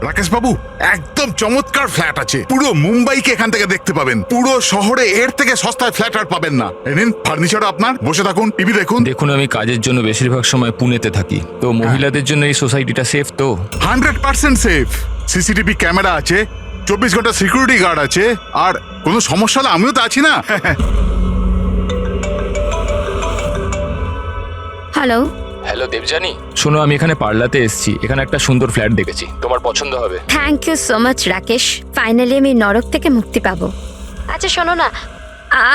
রাকেশ বাবু, একদম চমৎকার ফ্ল্যাট আছে, পুরো মুম্বাইকে এখান থেকে দেখতে পাবেন। পুরো শহরে এর থেকে সস্তায় ফ্ল্যাট আর পাবেন না। নিন ফার্নিচার আপনার, বসে থাকুন, টিভি দেখুন। দেখুন, আমি কাজের জন্য বেশিরভাগ সময় পুনেতে থাকি, তো মহিলাদের জন্য এই সোসাইটিটা সেফ তো? 100% সেফ। সিসিটিভি ক্যামেরা আছে, 24 ঘন্টা সিকিউরিটি গার্ড আছে, আর কোনো সমস্যা হলে আমিও তো আছি না। হ্যালো। হ্যালো দেবজানি, শোনো, আমি এখানে পার্লাতে এসেছি। এখানে একটা সুন্দর ফ্ল্যাট দেখেছি, তোমার পছন্দ হবে। Thank you so much Rakesh, finally আমি নরক থেকে মুক্তি পাবো। আচ্ছা শোনো না,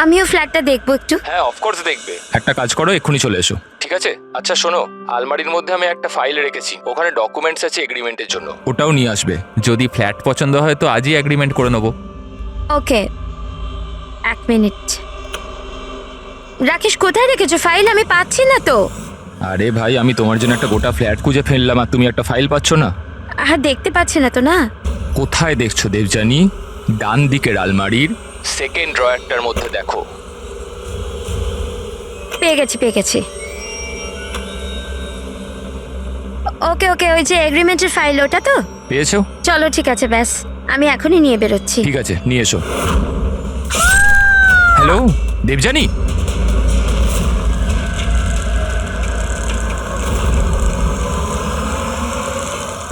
আমিও ফ্ল্যাটটা দেখবো একটু। হ্যাঁ, অফকোর্স দেখবে। একটা কাজ করো, এক্ষুনি চলে এসো, ঠিক আছে? আচ্ছা শোনো, আলমারির মধ্যে আমি একটা ফাইল রেখেছি, ওখানে ডকুমেন্টস আছে এগ্রিমেন্টের জন্য, ওটাও নিয়ে আসবে। যদি ফ্ল্যাট পছন্দ হয় তো আজই এগ্রিমেন্ট করে নেবো। ওকে, এক মিনিট। রাকেশ, কোথায় রেখেছো ফাইল? আমি পাচ্ছি না তো। আরে ভাই, আমি তোমার জন্য একটা গোটা ফ্ল্যাট খুঁজে ফেললাম আর তুমি একটা ফাইল পাচ্ছ না? আর দেখতে পাচ্ছি না তো। না, কোথায় দেখছো দেবজানি? ডান দিকের আলমারির সেকেন্ড ড্রয়ারটার মধ্যে দেখো। পেয়ে গেছি। ওকে ওকে, ওই যে এগ্রিমেন্টের ফাইল, ওটা তো? পেয়েছো? চলো ঠিক আছে, ব্যাস আমি এখনই নিয়ে বেরোচ্ছি। ঠিক আছে, নিয়ে এসো। হ্যালো দেবজানি,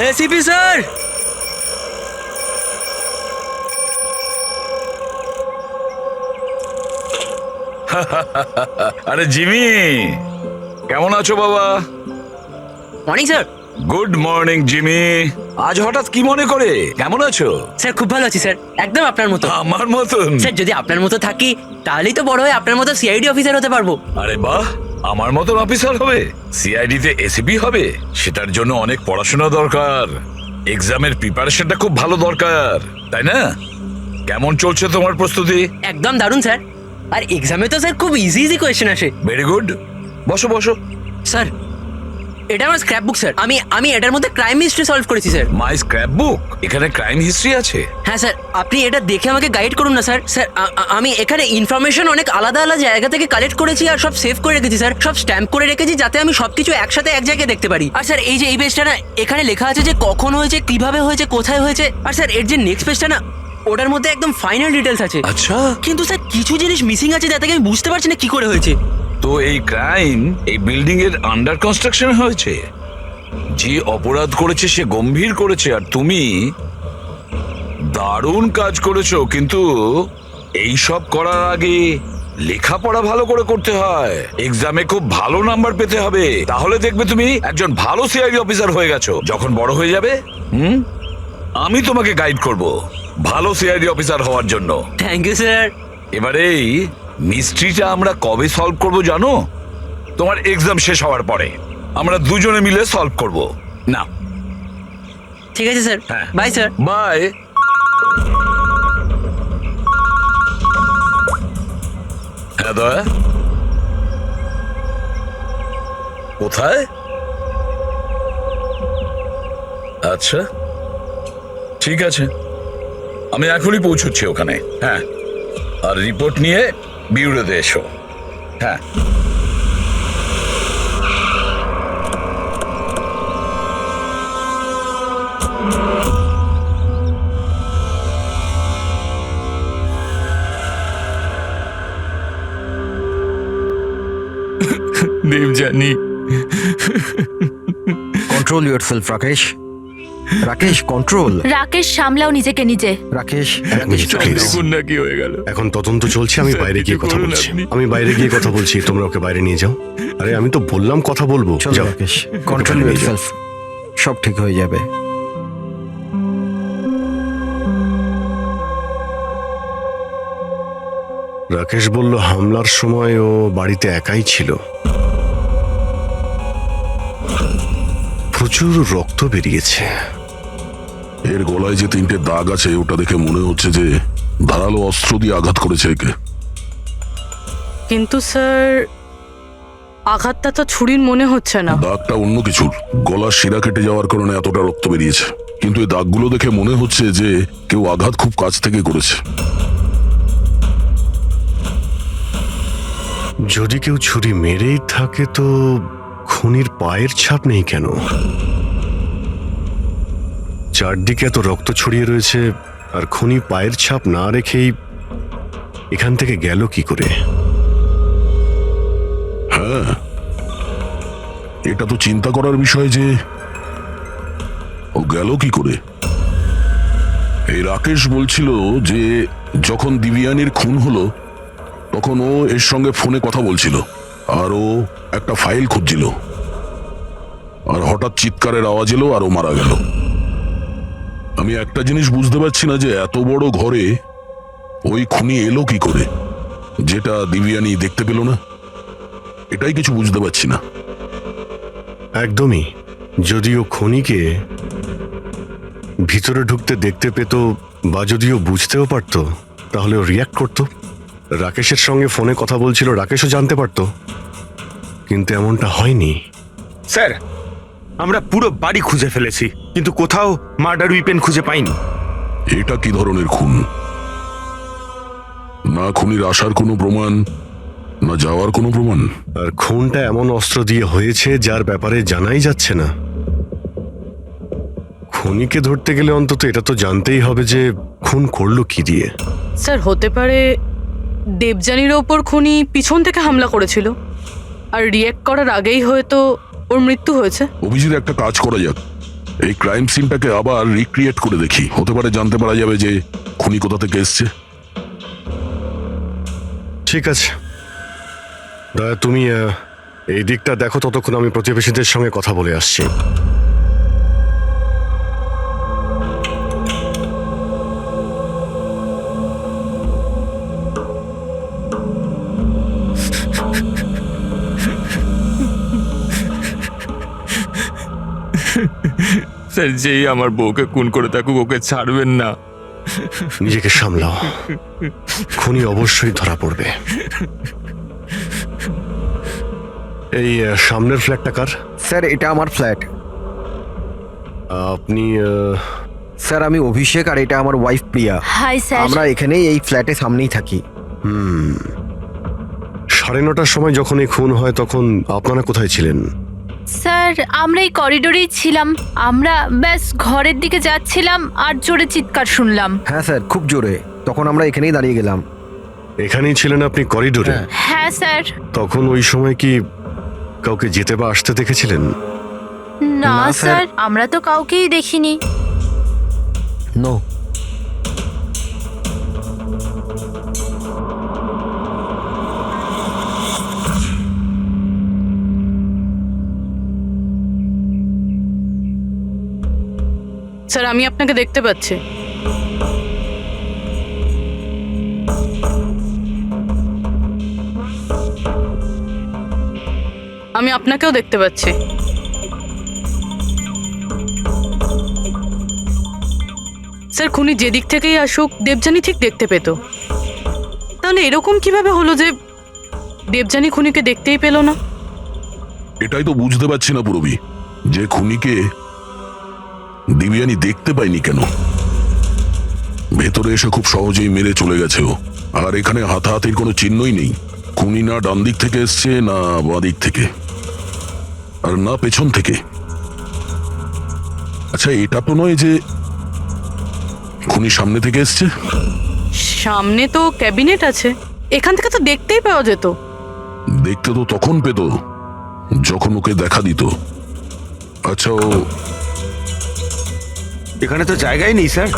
এসিপি স্যার, আরে জিমি, কেমন আছো বাবা? Morning sir. Good morning Jimmy. আজ হঠাৎ কি মনে করে? কেমন আছো? স্যার খুব ভালো আছি স্যার, একদম আপনার মতো। আমার মতন? স্যার যদি আপনার মতো থাকি তাহলেই তো বড় হয়ে আপনার মতো সিআইডি অফিসার হতে পারবো। আরে বাহ, আমার মতন অফিসার হবে? সিআইডি তে এসিপি হবে? সেটার জন্য অনেক পড়াশোনা দরকার, এক্সামের প্রিপারেশনটা খুব ভালো দরকার, তাই না? কেমন চলছে তোমার প্রস্তুতি? একদম দারুণ স্যার, আর এক্সামে তো স্যার খুব ইজি ইজি কোয়েশ্চেন আসে। ভেরি গুড, বসো বসো। স্যার এটা আমার স্ক্র্যাপ বুক স্যার, আমি এটার মধ্যে ক্রাইম হিস্ট্রি সলভ করেছি স্যার। মাই স্ক্র্যাপ বুক? এখানে ক্রাইম হিস্ট্রি আছে? হ্যাঁ স্যার, আপনি এটা দেখে আমাকে গাইড করুন না স্যার। স্যার আমি এখানে ইনফরমেশন অনেক আলাদা আলাদা জায়গা থেকে কালেক্ট করেছি আর সব সেভ করে রেখেছি স্যার, সব স্ট্যাম্প করে রেখেছি যাতে আমি সবকিছু একসাথে এক জায়গায় দেখতে পারি। আর স্যার এই যে এই পেজটা না, এখানে লেখা আছে যে কখন হয়েছে, কিভাবে হয়েছে, কোথায় হয়েছে। আর স্যার এর যে নেক্সট পেজটা না, ওটার মধ্যে একদম ফাইনাল ডিটেলস আছে। আচ্ছা, কিন্তু স্যার কিছু জিনিস মিসিং আছে যাতে আমি বুঝতে পারছি না কি করে হয়েছে। তো এই ক্রাইম এই বিল্ডিং এর আন্ডার কনস্ট্রাকশন হয়েছে? যে অপরাধ করেছে সে গম্ভীর করেছে, আর তুমি দারুণ কাজ করেছো। কিন্তু এই সব করার আগে লেখাপড়া ভালো করে করতে হয়, এক্সামে খুব ভালো নাম্বার পেতে হবে, তাহলে দেখবে তুমি একজন ভালো সিআইডি অফিসার হয়ে গেছো। যখন বড় হয়ে যাবে আমি তোমাকে গাইড করব ভালো সিআইডি অফিসার হওয়ার জন্য। Thank you sir. এবারে এই মিস্ট্রিটা আমরা কবে সলভ করব জানো? তোমার এক্সাম শেষ হওয়ার পরে আমরা দুজনে মিলে সলভ করব। না, ঠিক আছে স্যার, হ্যাঁ। Bye sir. বাই। হ্যাঁ দয়া, কোথায়? আচ্ছা ঠিক আছে, আমি এখনই পৌঁছচ্ছি ওখানে। হ্যাঁ, আর রিপোর্ট নিয়ে বিউরোতে এসো। হ্যাঁ। Debjani, control yourself Rakesh. Rakesh control. Rakesh সামলাও নিজেকে নিজে। রাকেশ দেখুন না কি হয়ে গেল। এখন তদন্ত চলছে, আমি বাইরে গিয়ে কথা করুন বলছি। আপনি। আমি বাইরে গিয়ে কথা বলছি, তোমরা ওকে বাইরে নিয়ে যাও। আরে আমি তো বললাম কথা বলবো। চলো যাও। রাকেশ, কন্ট্রোল ওকে বাইরে নিয়ে যাও। ইয়োরসেলফ, সব ঠিক হয়ে যাবে। রাকেশ বলল হামলার সময় ও বাড়িতে একাই ছিল। প্রচুর রক্ত বেরিয়েছে। এর গলায় যে 3টে দাগ আছে ওটা দেখে মনে হচ্ছে যে ধারালো অস্ত্র দিয়ে আঘাত করেছে একে। কিন্তু স্যার আঘাতটা তো ছুরির মনে হচ্ছে না। দাগটা অন্য কিছুর, গলার শিরা কেটে যাওয়ার কারণে এতটা রক্ত বেরিয়েছে। কিন্তু এই দাগগুলো দেখে মনে হচ্ছে যে কেউ আঘাত খুব কাছ থেকে করেছে। যদি কেউ ছুরি মেরেই থাকে তো খুনির পায়ের ছাপ নেই কেন? চারদিকে এত রক্ত ছড়িয়ে রয়েছে আর খুনি পায়ের ছাপ না রেখেই এখান থেকে গেল কি করে? হ্যাঁ, এটা তো চিন্তা করার বিষয় যে ও গেল কি করে। এই রাকেশ বলছিল যে যখন দিব্যানীর খুন হলো তখন ও এর সঙ্গে ফোনে কথা বলছিল আর ও একটা ফাইল খুঁজছিল, আর হঠাৎ চিৎকারের আওয়াজ এলো আর ও মারা গেল। আমি একটা জিনিস বুঝতে পারছি না যে এত বড় ঘরে ওই খুনি এলো কি করে, যেটা দিব্যানী দেখতে পেল না। এটাই কিছু বুঝতে পারছি না। একদমই। যদিও খনিকে ভিতরে ঢুকতে দেখতে পেত বা যদিও বুঝতেও পারতো তাহলে ও রিয়াক্ট করতো। রাকেশের সঙ্গে ফোনে কথা বলছিল, রাকেশও জানতে পারতো, কিন্তু এমনটা হয়নি। স্যার, আমরা পুরো বাড়ি খুঁজে ফেলেছি কিন্তু কোথাও মার্ডার উইপেন খুঁজে পাইনি। এটা কি ধরনের খুন? না খুনির আসার কোনো প্রমাণ, না যাওয়ার কোনো প্রমাণ। আর খুনটা এমন অস্ত্র দিয়ে হয়েছে যার ব্যাপারে জানাই যাচ্ছে না। খুনিকে ধরতে গেলে অন্তত এটা তো জানতেই হবে যে খুন করলো কি দিয়ে। স্যার হতে পারে দেবযানীর ওপর খুনি পিছন থেকে হামলা করেছিল আর রিয়্যাক্ট করার আগেই হয়তো ওর মৃত্যু হয়েছে। অভিজিৎ, একটা কাজ করা যাক, এই ক্রাইম সিনটাকে আবার রিক্রিয়েট করে দেখি। হতে পারে জানতে পারা যাবে যে খুনি কোথা থেকে এসছে। ঠিক আছে দয়া, তুমি এই দিকটা দেখো, ততক্ষণ আমি প্রতিবেশীদের সঙ্গে কথা বলে আসছি। স্যার, যেই আমার বউকে খুন করে থাকুক ওকে ছাড়বেন না। নিজেকে সামলাও, খুনি অবশ্যই ধরা পড়বে। এই সামনের ফ্ল্যাটটা কার? স্যার এটা আমার ফ্ল্যাট। আপনি স্যার আমি অভিষেক আর এটা আমার ওয়াইফ প্রিয়া। Hi sir. আমরা এখানেই এই ফ্ল্যাটের সামনেই থাকি। 9:30টার সময় যখন এই খুন হয় তখন আপনারা কোথায় ছিলেন? স্যার আমরা এই করিডোরেই ছিলাম। আমরা ব্যাস ঘরের দিকে যাচ্ছিলাম আর জোরে চিৎকার শুনলাম। হ্যাঁ স্যার, খুব জোরে। তখন আমরা এখানেই দাঁড়িয়ে গেলাম। এখানেই ছিলেন আপনি করিডোরে? হ্যাঁ স্যার। তখন ওই সময় কি কাউকে যেতে বা আসতে দেখেছিলেন? না না, স্যার। স্যার, আমরা তো কাউকেই দেখিনি। নো। স্যার আমি আপনাকে দেখতে পাচ্ছি। আমি আপনাকেও দেখতে পাচ্ছি। স্যার খুনি যেদিক থেকেই আসুক দেবযানী ঠিক দেখতে পেত। তাহলে এরকম কিভাবে হলো যে দেবযানী খুনিকে দেখতেই পেল না? এটাই তো বুঝতে পারছি না পুরবি, যে খুনিকে দিব্যানী দেখতে পায়নি কেন। ভেতরে এসে খুব সহজেই মেরে চলে গেছে ও, আর এখানে হাতাহাতির কোনো চিহ্নই নেই। খুনি না ডান দিক থেকে এসছে, না বাঁ দিক থেকে, আর না পেছন থেকে। আচ্ছা, এটা তো নয় যে খুনি সামনে থেকে এসছে? সামনে তো ক্যাবিনেট আছে, এখান থেকে তো দেখতেই পাওয়া যেত। দেখতে তো তখন পেত যখন ওকে দেখা দিত। আচ্ছা, ও এখানে তো জায়গাই নেই স্যার,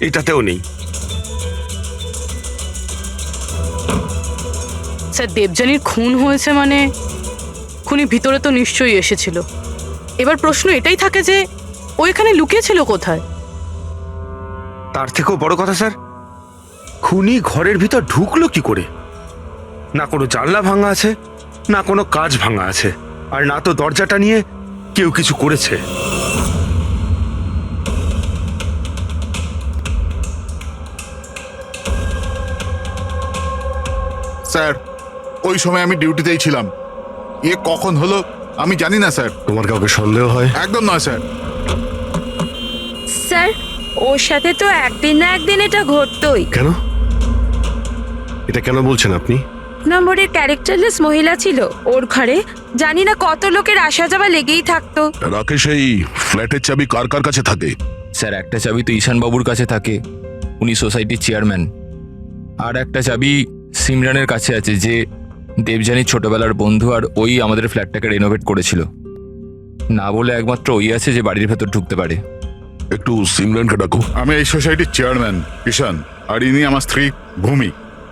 এটাতেও নেই। স্যার দেবযানীর খুন হয়েছে মানে খুনি ভিতরে তো নিশ্চয়ই এসেছিল। এবার প্রশ্ন এটাই থাকে যে ও এখানে লুকিয়েছিল কোথায়? তার থেকেও বড় কথা স্যার, খুনি ঘরের ভিতর ঢুকলো কি করে? না কোনো জানলা ভাঙা আছে, না কোনো কাঁচ ভাঙা আছে, আর না তো দরজাটা নিয়ে কেউ কিছু করেছে। স্যার, ওই সময় আমি ডিউটিতেই ছিলাম। কখন হলো আমি জানি না স্যার। তোমার কাউকে সন্দেহ হয়? একদম নয় স্যার। স্যার ওর সাথে তো একদিন না একদিন এটা ঘটতোই। কেন? এটা কেন বলছেন আপনি? নম্বরের ক্যারেক্টারলেস মহিলা ছিল, ওর ঘরে জানি না কত লোকের আসা যাওয়া লেগেই থাকতো। রাকেশ, এই ফ্ল্যাটের চাবি কার কার কাছে থাকে? স্যার একটা চাবি তো ঈশান বাবুর কাছে থাকে, উনি সোসাইটির চেয়ারম্যান। আর একটা চাবি সিমরানের কাছে আছে, যে দেবযানীর ছোটবেলার বন্ধু, আর ওই আমাদের ফ্ল্যাটটাকে রেনোভেট করেছিল। না বলে একমাত্র ওই আছে যে বাড়ির ভেতর ঢুকতে পারে। একটু সিমরানকে ডাকো। আমি এই সোসাইটির চেয়ারম্যান ঈশান, আর ইনি আমার স্ত্রী ভূমি।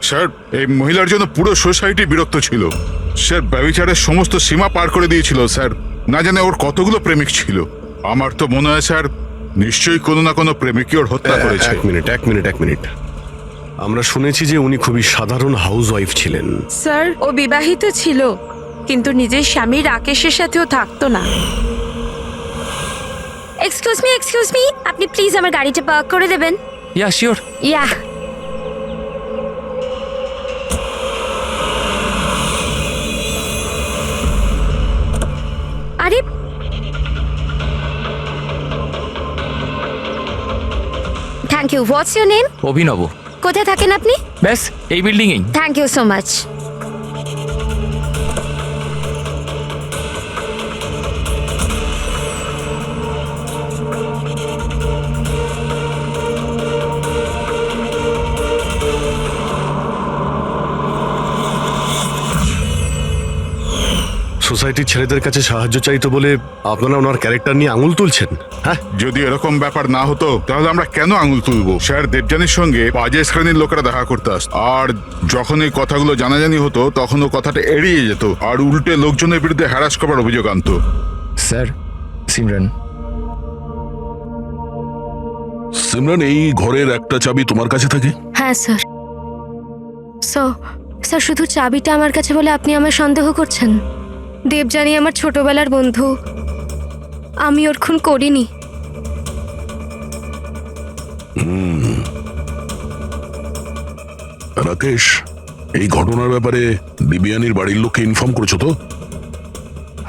স্যার, এই মহিলার জন্য পুরো সোসাইটি বিরক্ত ছিল। স্যার ব্যভিচারের সমস্ত সীমা পার করে দিয়েছিল স্যার। না জানে ওর কতগুলো প্রেমিক ছিল। আমার তো মনে হয় স্যার নিশ্চয়ই কোনো না কোনো প্রেমিকই ওর হত্যা করেছে। এক মিনিট। আমরা শুনেছি যে উনি খুবই সাধারণ হাউস ওয়াইফ ছিলেন। স্যার, ও বিবাহিত ছিল, কিন্তু নিজের স্বামী রাকেশের সাথেও থাকতো না। এক্সকিউজ মি, আপনি প্লিজ আমার গাড়িটা পার্ক করে দেবেন? Yeah sure. ইয়া। আরে thank you. What's your name? Abhinav. কোথায় থাকেন আপনি? ব্যাস এই বিল্ডিংয়েই। Thank you so much. সোসাইটির ছেলেদের কাছে সাহায্য চাইতো বলে আপনারা ওনার ক্যারেক্টার নিয়ে আঙুল তুলছেন? হ্যাঁ, যদি এরকম ব্যাপার না হতো তাহলে আমরা কেন আঙুল তুলবো? স্যার দেবযানীর সঙ্গে বাজে শ্রেণীর লোকেরা দেখা করতে আসতো, আর যখন এই কথাগুলো জানাজানি হতো তখন ও কথাটা এড়িয়ে যেত আর উল্টে লোকজনের বিরুদ্ধে হ্যারাস করার অভিযোগ আনতো। স্যার, সিমরান। সিমরান, এই ঘরের একটা চাবি তোমার কাছে থাকে? হ্যাঁ স্যার। স্যার শুধু চাবিটা আমার কাছে বলে আপনি আমার সন্দেহ করছেন? দেবযানী আমার ছোটবেলার বন্ধু, আমি ওর খুন করিনি। রাকেশ, এই ঘটনার ব্যাপারে দিব্যানীর বাড়ির লোককে ইনফর্ম করেছো তো?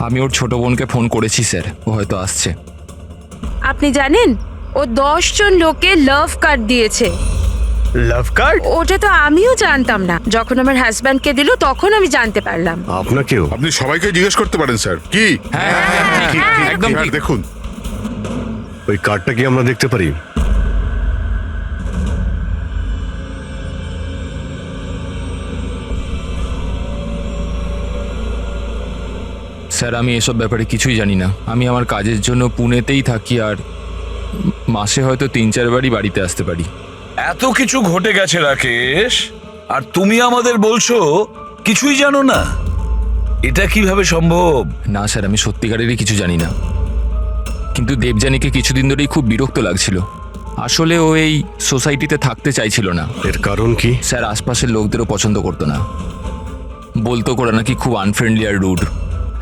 আমি ওর ছোট বোনকে ফোন করেছি স্যার, ও হয়তো আসছে। আপনি জানেন ও 10 জন লোকে লাভ কার্ড দিয়েছে। লাভ কার্ড? ওটা তো আমিও জানতাম না, যখন আমার হাজব্যান্ডকে দিল তখন আমি জানতে পারলাম। আপনাকেও? আপনি সবাইকে জিজ্ঞেস করতে পারেন স্যার। কি? একদম আর ঠিক। দেখুন, ওই কার্ডটা কি আমরা দেখতে পারি? স্যার আমি এসব ব্যাপারে কিছুই জানি না। আমি আমার কাজের জন্য পুনেতেই থাকি, আর মাসে হয়তো 3-4 বারই বাড়িতে আসতে পারি। এত কিছু ঘটে গেছে রাকেশ, আর তুমি আমাদের বলছো কিছুই জানো না? এটা কিভাবে সম্ভব? না স্যার, আমি সত্যিকারেরই কিছু জানি না, কিন্তু দেবযানীকে কিছুদিন ধরেই খুব বিরক্ত লাগছিল। আসলে ও এই সোসাইটিতে থাকতে চাইছিল না। এর কারণ কি? স্যার আশপাশের লোকদেরও পছন্দ করতো না, বলতো করে নাকি খুব আনফ্রেন্ডলি আর রুড।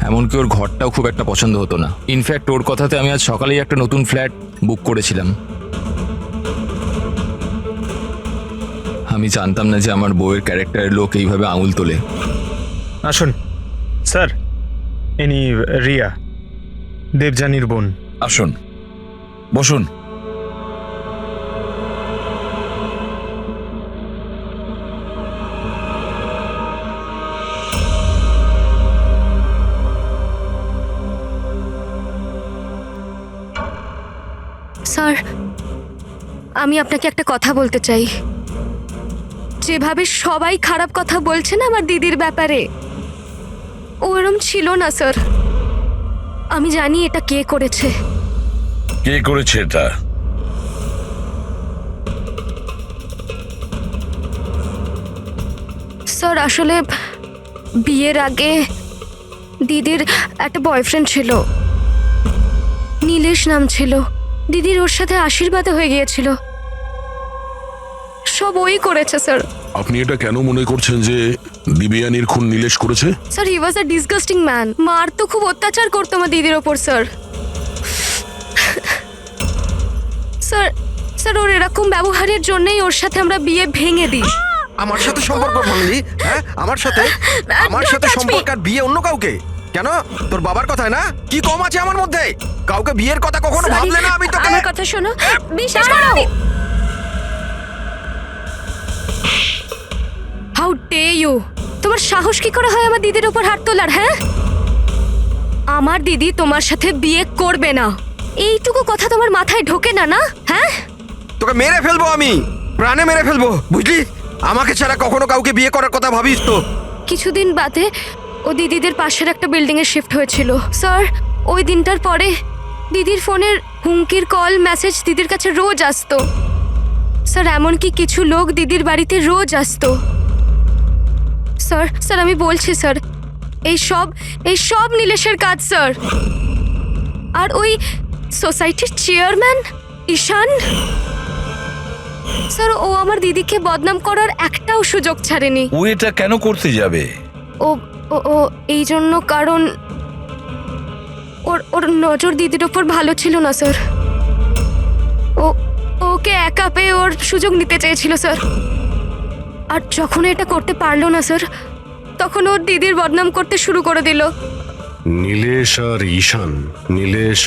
এমনকি ওর ঘরটাও খুব একটা পছন্দ হতো না। ইনফ্যাক্ট ওর কথাতে আমি আজ সকালেই একটা নতুন ফ্ল্যাট বুক করেছিলাম। আমি জানতাম না যে আমার বউয়ের ক্যারেক্টারের লোক এইভাবে আঙুল তোলে। আসুন স্যার, ইনি রিয়া, দেবযানীর বোন। আসুন, বসুন। স্যার, আমি আপনাকে একটা কথা বলতে চাই। যেভাবে সবাই খারাপ কথা বলছে না আমার দিদির ব্যাপারে, ওরম ছিল না স্যার। আমি জানি এটা কে করেছে। কে করেছে এটা? স্যার আসলে বিয়ের আগে দিদির একটা বয়ফ্রেন্ড ছিল, নীলেশ নাম ছিল। দিদির ওর সাথে আশীর্বাদ হয়ে গিয়েছিল। সব ওই করেছে স্যার। আপনি এটা কেন মনে করছেন যে দিব্যানীর খুন নীলেশ করেছে? Sir he was a disgusting man. মার তো খুব অত্যাচার করতো আমার দিদির ওপর স্যার। স্যার স্যার ওর এরকম ব্যবহারের জন্যই ওর সাথে আমরা বিয়ে ভেঙে দিই। আমার সাথে সম্পর্ক ভাঙলি? হ্যাঁ, আমার সাথে সম্পর্ক আর বিয়ে অন্য কাউকে? কেন? তোর বাবার কথায় না? কি কম আছে আমার মধ্যে? কাউকে বিয়ের কথা কখনো ভাবলে না আমি তোকে? আমার কথা শোনো, বিশ্বাস করো। How dare you! তোমার সাহস কি করে হয় আমার দিদির উপর হাত তোলার? হ্যাঁ, আমার দিদি তোমার সাথে বিয়ে করবে না। এইটুকু কথা তোমার মাথায় ঢোকে না, না? হ্যাঁ, তোকে মেরে ফেলবো, আমি প্রাণে মেরে ফেলবো, বুঝলি? আমাকে ছাড়া কখনো কাউকে বিয়ে করার কথা ভাবিস তো? কিছুদিন বাদে ও দিদিদের পাশের একটা বিল্ডিং এ শিফট হয়েছিল স্যার। ওই দিনটার পরে দিদির ফোনের হুমকির কল মেসেজ দিদির কাছে রোজ আসতো স্যার। এমনকি কিছু লোক দিদির বাড়িতে রোজ আসতো স্যার। স্যার আমি বলছি স্যার, এই সব নীলেশের কাজ স্যার। আর ওই সোসাইটির চেয়ারম্যান ঈশান স্যার, ও আমার দিদিকে বদনাম করার একটাও সুযোগ ছাড়েনি। ও এটা কেন করতে যাবে? ও ও ও এই জন্য, কারণ ওর নজর দিদির ওপর ভালো ছিল না স্যার। ওকে একা পেয়ে ওর সুযোগ নিতে চেয়েছিল স্যার। আর যখন এটা করতে পারলো না স্যার, তখন ওর দিদির বদনাম করতে শুরু করে দিল। নীলেশ আর ঈশান, নীলেশ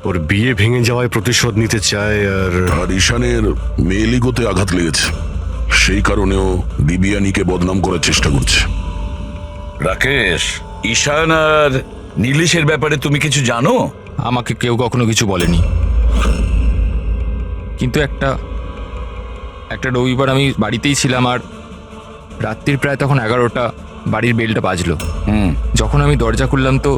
ওর বিয়ে ভেঙে যাওয়ায় প্রতিশোধ নিতে চায়, আর ঈশানের মেয়েলিগোতে আঘাত লেগেছে, সেই কারণেও দিবিয়ানিকে বদনাম করার চেষ্টা করছে। রাকেশ, ঈশান আর নীলেশের ব্যাপারে তুমি কিছু জানো? আমাকে কেউ কখনো কিছু বলেনি, কিন্তু একটা রবিবার আমি বাড়িতেই ছিলাম, আর রাত্রির প্রায় তখন 11টা, বাড়ির বেলটা বাজলো। যখন আমি দরজা খুললাম তো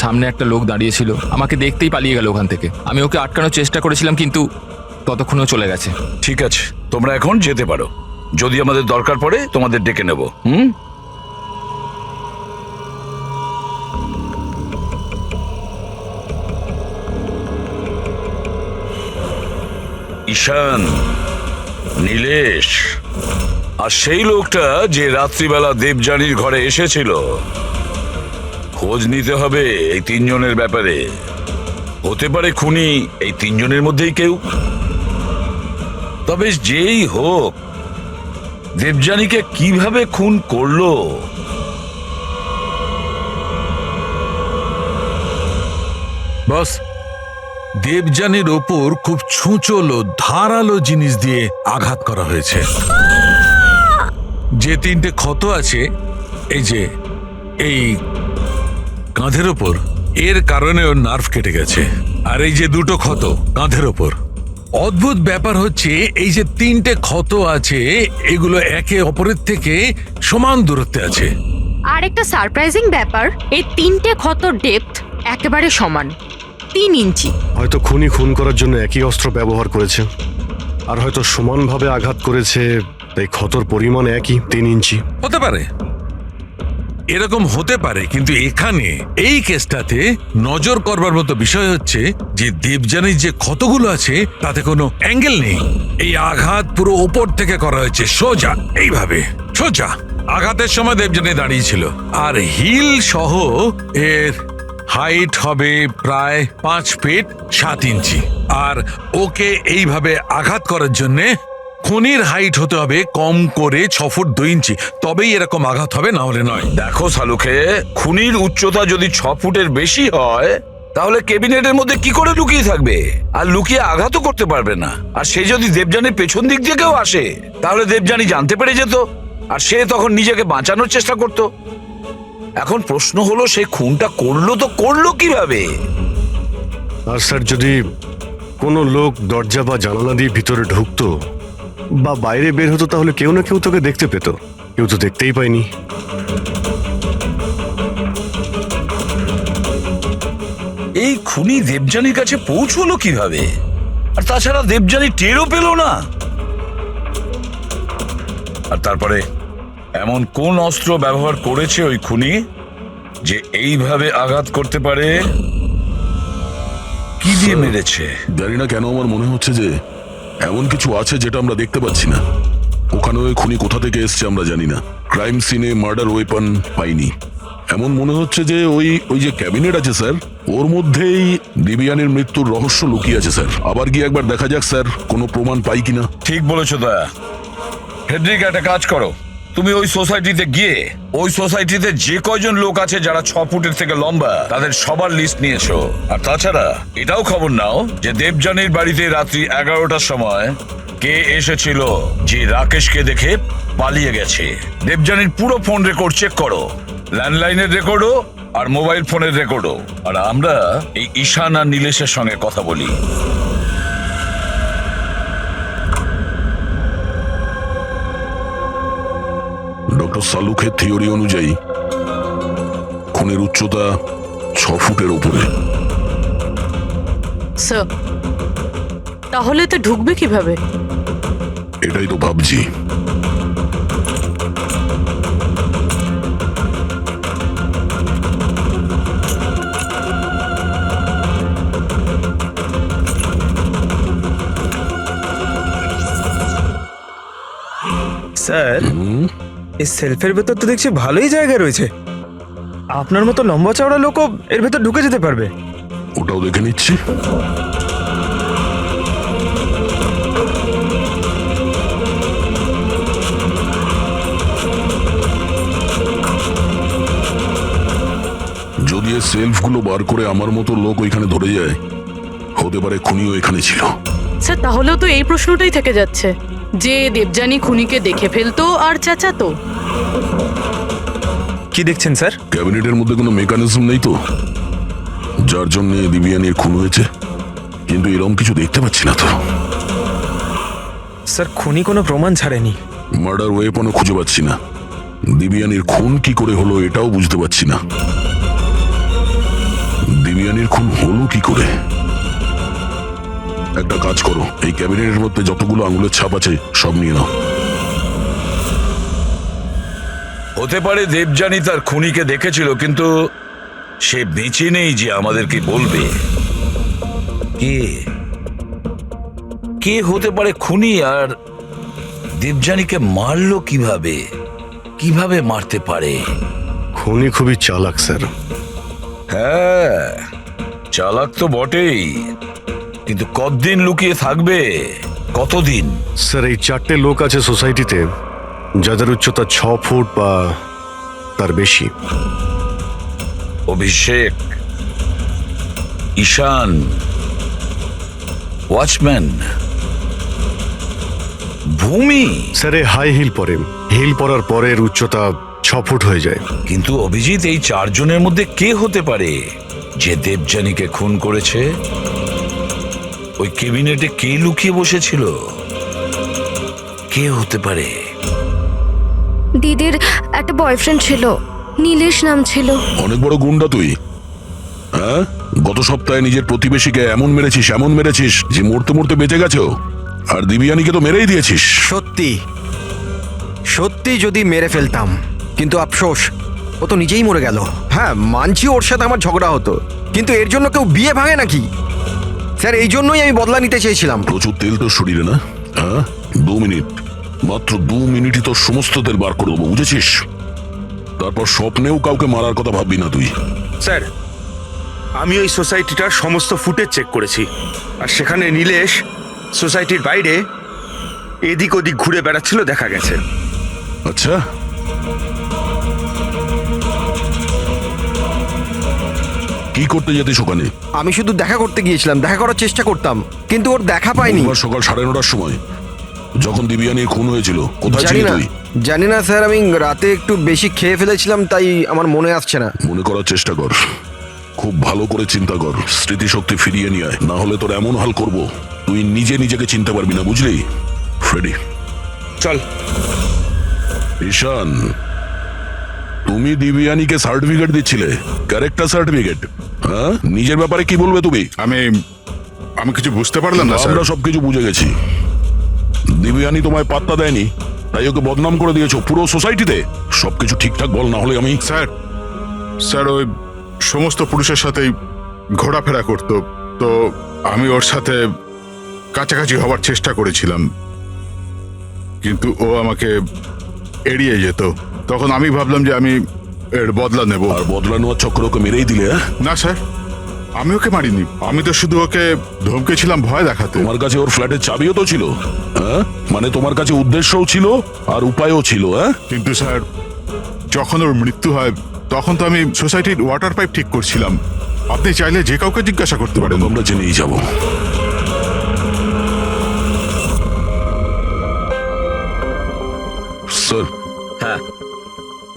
সামনে একটা লোক দাঁড়িয়েছিল, আমাকে দেখতেই পালিয়ে গেল ওখান থেকে। আমি ওকে আটকানোর চেষ্টা করেছিলাম, কিন্তু ততক্ষণও চলে গেছে। ঠিক আছে, তোমরা এখন যেতে পারো। যদি আমাদের দরকার পড়ে তোমাদের ডেকে নেব। ঈশান, নীলেশ আর সেই লোকটা যে রাত্রিবেলা দেবযানীর ঘরে এসেছিল, খোঁজ নিতে হবে এই তিনজনের ব্যাপারে। হতে পারে খুনি এই তিনজনের মধ্যেই কেউ। তবে যেই হোক, দেবযানীকে কিভাবে খুন করলো বস, দেবযানীর ওপর খুব ছুঁচলো ধারালো জিনিস দিয়ে আঘাত করা হয়েছে। যে 3টে ক্ষত আছে, এই কাঁধের ওপর, এর কারণে ওর নার্ভ কেটে গেছে। আর এই যে 2টো ক্ষত কাঁধের ওপর, অদ্ভুত ব্যাপার হচ্ছে এই যে 3টে ক্ষত আছে, এগুলো একে অপরের থেকে সমান দূরত্বে আছে। আর একটা সারপ্রাইজিং ব্যাপার, এই 3টে ক্ষতর ডেপথ একেবারে সমান, 3 ইঞ্চি। হয়তো খুনি খুন করার জন্য একই অস্ত্র ব্যবহার করেছে, আর হয়তো সমানভাবে আঘাত করেছে, তাই ক্ষতর পরিমাণ একই, 3 ইঞ্চি। হতে পারে, এরকম হতে পারে, কিন্তু এখানে এই কেসটাতে নজর করবার মতো বিষয় হচ্ছে যে দেবযানীর যে ক্ষতগুলো আছে তাতে কোনো অ্যাঙ্গেল নেই। এই আঘাত পুরো ওপর থেকে করা হয়েছে, সোজা, এইভাবে সোজা। আঘাতের সময় দেবযানী দাঁড়িয়েছিল, আর হিল সহ এর হাইট হবে প্রায় 5 ফিট 7 ইঞ্চি। আর ওকে এইভাবে আঘাত করার জন্যে খুনির হাইট হতে হবে কম করে 6 ফুট 2 ইঞ্চি, তবেই এরকম আঘাত হবে, না হলে নয়। দেখো সালুকে, খুনির উচ্চতা যদি 6 ফুটের বেশি হয়, তাহলে ক্যাবিনেটের মধ্যে কি করে লুকিয়ে থাকবে? আর লুকিয়ে আঘাতও করতে পারবে না। আর সে যদি দেবযানীর পেছন দিক দিয়ে কেউ আসে, তাহলে দেবযানী জানতে পেরে যেত, আর সে তখন নিজেকে বাঁচানোর চেষ্টা করত। এখন প্রশ্ন হলো, সে খুনটা করলো কিভাবে? আর স্যার, যদি কোনো লোক দরজা বা জানালা দিয়ে ভিতরে ঢুকতো বা বাইরে বের হতো, তাহলে কেউ না কেউ তোকে দেখতে পেত। কেউ তো দেখতেই পায়নি। এই খুনি দেবযানীর কাছে পৌঁছলো কিভাবে? আর তাছাড়া দেবযানী টেরও পেল না। আর তারপরে এমন কোন অস্ত্র ব্যবহার করেছে ওই খুনি যে এইভাবে আঘাত করতে পারে? কি দিয়ে মেরেছে? জানি না কেন আমার মনে হচ্ছে যে এমন কিছু আছে যেটা আমরা দেখতে পাচ্ছি না। ওখানে ওই খুনি কোথা থেকে এসছে আমরা জানি না। ক্রাইম সিনে মার্ডার ওয়েপন পাইনি। এমন মনে হচ্ছে যে ওই যে ক্যাবিনেট আছে স্যার, ওর মধ্যেই দিবিয়ানের মৃত্যুর রহস্য লুকিয়ে আছে স্যার। আবার গিয়ে একবার দেখা যাক স্যার, কোনো প্রমাণ পাই কিনা। ঠিক বলেছো দয়া। ফেডরিক, একটা কাজ করো, তুমি ওই সোসাইটিতে গিয়ে ওই সোসাইটিতে যে কয়জন লোক আছে যারা 6 ফুটের থেকে লম্বা, তাদের সবার লিস্ট নিয়েছো। আর তাছাড়া এটাও খবর নাও যে দেবযানীর বাড়িতে রাত্রি 11টার সময় কে এসেছিল, যে রাকেশকে দেখে পালিয়ে গেছে। দেবযানীর পুরো ফোন রেকর্ড চেক করো, ল্যান্ডলাইনের রেকর্ডও আর মোবাইল ফোনের রেকর্ডও। আর আমরা এই ঈশান আর নীলেশের সঙ্গে কথা বলি। ডক্টর সালুখের থিওরি অনুযায়ী খুনের উচ্চতা 6 ফুটের উপরে। স্যার তাহলে তো ঢুকবে কিভাবে? এটাই তো ভাবছি। স্যার এই সেলফের ভেতর তো দেখছি ভালোই জায়গা রয়েছে। আপনার মতো লম্বা চওড়া লোকও এর ভেতর ঢুকে যেতে পারবে। ওটাও দেখে নিচ্ছি। যদি এই সেলফগুলো বার করে আমার মতো লোক ওইখানে ধরে যায়, হতে পারে খুনিও এখানে ছিল। স্যার তাহলেও তো এই প্রশ্নটাই থেকে যাচ্ছে যে দেবযানী খুনিকে দেখে ফেলতো আর চেঁচাতো। কি দেখছেন স্যার? ক্যাবিনেটের মধ্যে কোনো মেকানিজম নেই তো, যার জন্য দিবিয়ানির খুন হয়েছে, কিন্তু এরকম কিছু দেখতে পাচ্ছি না তো। স্যার খুনি কোনো প্রমাণ ছাড়েনি। মার্ডার ওয়েপনও খুঁজে পাচ্ছি না। দিবিয়ানির খুন কি করে হলো এটাও বুঝতে পারছি না। দিবিয়ানির খুন হলো কি করে? একটা কাজ করো, এই ক্যাবিনেটের মধ্যে যতগুলো আঙুলের ছাপ আছে সব নিয়ে নাও। হতে পারে দেবযানী তার খুনিকে দেখেছিল, কিন্তু সে বেঁচে নেই যে আমাদেরকে বলবে। কে কে হতে পারে খুনি, আর দেবযানীকে মারলো কিভাবে? কিভাবে মারতে পারে? খুনি খুবই চালাক স্যার। হ্যাঁ, চালাক তো বটেই, কিন্তু কতদিন লুকিয়ে থাকবে? কতদিন? স্যার এই 4টে লোক আছে সোসাইটিতে যাদের উচ্চতা 6 ফুট বা তার বেশি। অভিষেক, ঈশান, ওয়াচম্যান, ভূমি। স্যার এ হাই হিল পরে, হিল পরার পরের উচ্চতা 6 ফুট হয়ে যায়। কিন্তু অভিজিৎ, এই 4 জনের মধ্যে কে হতে পারে যে দেবযানীকে খুন করেছে? ওই ক্যাবিনেটে কে লুকিয়ে বসেছিল? কে হতে পারে? দিদির একটা বয়ফ্রেন্ড ছিল, নীলেশ নাম ছিল। অনেক বড় গুন্ডা তুই, হ্যাঁ? গত সপ্তাহে নিজের প্রতিবেশীকে এমন মেরেছিস যে মরতে মরতে বেঁচে গেছো, আর দিবিয়ানিকে তো মেরেই দিয়েছিস। সত্যি সত্যি যদি মেরে ফেলতাম, কিন্তু আফসোস ও তো নিজেই মরে গেল। হ্যাঁ মানছি ওর সাথে আমার ঝগড়া হতো, কিন্তু এর জন্য কেউ বিয়ে ভাঙে নাকি? স্যার এই জন্যই আমি বদলা নিতে চেয়েছিলাম। প্রচুর তেল তোর শরীরে না? হ্যাঁ, 2 মিনিট, মাত্র 2 মিনিটই তোর সমস্ত তেল বার করে দেবো, বুঝেছিস? তারপর স্বপ্নেও কাউকে মারার কথা ভাববি না তুই। স্যার আমি ওই সোসাইটিটার সমস্ত ফুটেজ চেক করেছি, আর সেখানে নীলেশ সোসাইটির বাইরে এদিক ওদিক ঘুরে বেড়াচ্ছিল দেখা গেছে। আচ্ছা, কি করতে যেতিস ওখানে? আমি শুধু দেখা করতে গিয়েছিলাম, দেখা করার চেষ্টা করতাম, কিন্তু ওর দেখা পাইনি। বুধবার সকাল 9:30টার সময় যখন দিবিয়ানির খুন হয়েছিল, কোথায় জানি ছিলি না তুই? জানি না স্যার, আমি রাতে একটু বেশি খেয়ে ফেলেছিলাম, তাই আমার মনে আসছে না। মনে করার চেষ্টা কর, খুব ভালো করে চিন্তা কর, স্মৃতিশক্তি ফিরিয়ে নিয়ে আয়, না হলে তোর এমন হাল করব তুই নিজেকে চিনতে পারবি না, বুঝলি? ফ্রেডি চল। ঈশান, তুমি দিবিয়ানিকে সার্টিফিকেট দিচ্ছিলে, ক্যারেক্টার সার্টিফিকেট, হ্যাঁ? নিজের ব্যাপারে কি বলবে তুমি? আমি কিছু বুঝতে পারলাম না স্যার। আমরা সবকিছু বুঝে গেছি। দিবিয়ানি তোমায় পাত্তা দেয়নি, তাই ওকে বদনাম করে দিয়েছো পুরো সোসাইটিতে। সবকিছু ঠিকঠাক বল, না হলে আমি। স্যার ওই সমস্ত পুরুষের সাথেই ঘোরাফেরা করত, তো আমি ওর সাথে কাছাকাছি হবার চেষ্টা করেছিলাম, কিন্তু ও আমাকে এড়িয়ে যেত। তখন আমি ভাবলাম যে আমি এর বদলা নেব। আর বদলা নেওয়ার চক্র ওকে মেরেই দিলে? না স্যার, আমি ওকে মারিনি, আমি তো শুধু ওকে ধমকেছিলাম ভয় দেখাতে। তোমার কাছে ওর ফ্ল্যাটের চাবিও তো ছিল, হ্যাঁ? মানে তোমার কাছে উদ্দেশ্যও ছিল আর উপায়ও ছিল, হ্যাঁ? কিন্তু স্যার যখন ওর মৃত্যু হয় তখন তো আমি সোসাইটির ওয়াটার পাইপ ঠিক করছিলাম। আপনি চাইলে যে কাউকে জিজ্ঞাসা করতে পারেন। আমরা জেনেই যাব। স্যার, হ্যাঁ,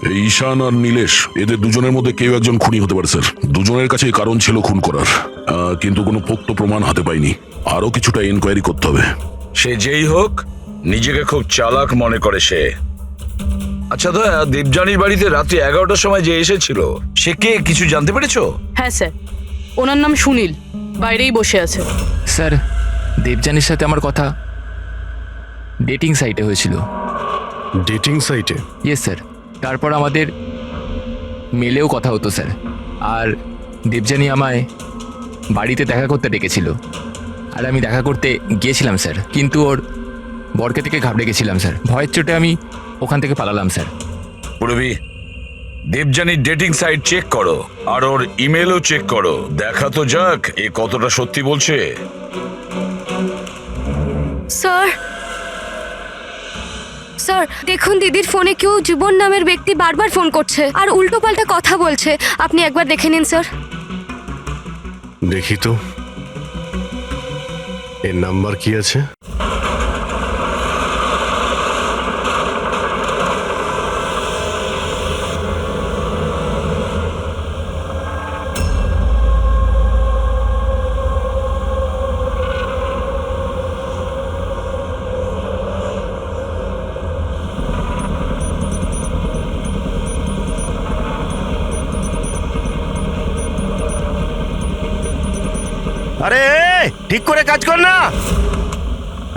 এই ঈশান আর নীলেশ, এদের দুজনের মধ্যে কেউ একজন খুনি হতে পারে স্যার। দুজনের কাছে কারণ ছিল খুন করার, কিন্তু কোনো পোক্ত প্রমাণ হাতে পাইনি। আরো কিছুটা এনকোয়ারি করতে হবে। সে যেই হোক, নিজেকে খুব চালাক মনে করে সে। আচ্ছা দয়া, দেবযানীর বাড়িতে রাত্রি 11টার সময় যে এসেছিল, সে কে, কিছু জানতে পেরেছো? হ্যাঁ স্যার, ওনার নাম সুনীল, বাইরেই বসে আছে। স্যার, দেবযানীর সাথে আমার কথা ডেটিং সাইটে হয়েছিল। ডেটিং সাইটে? Yes sir. তারপর আমাদের মেলেও কথা হতো স্যার। আর দেবযানী আমায় বাড়িতে দেখা করতে ডেকেছিল, আর আমি দেখা করতে গিয়েছিলাম স্যার। কিন্তু ওর বরকে থেকে ঘাবড়ে গেছিলাম স্যার। ভয়ের চোটে আমি ওখান থেকে পালালাম স্যার। পূরবী, দেবযানীর ডেটিং সাইট চেক করো, আর ওর ইমেলও চেক করো। দেখা তো যাক এ কতটা সত্যি বলছে। স্যার, স্যার দেখুন, দিদির ফোনে কেউ জীবন নামের ব্যক্তি বারবার ফোন করছে আর উল্টোপাল্টা কথা বলছে। আপনি একবার দেখে নিন স্যার। দেখি তো এর নাম্বার কি আছে। আরে ঠিক করে কাজ কর না।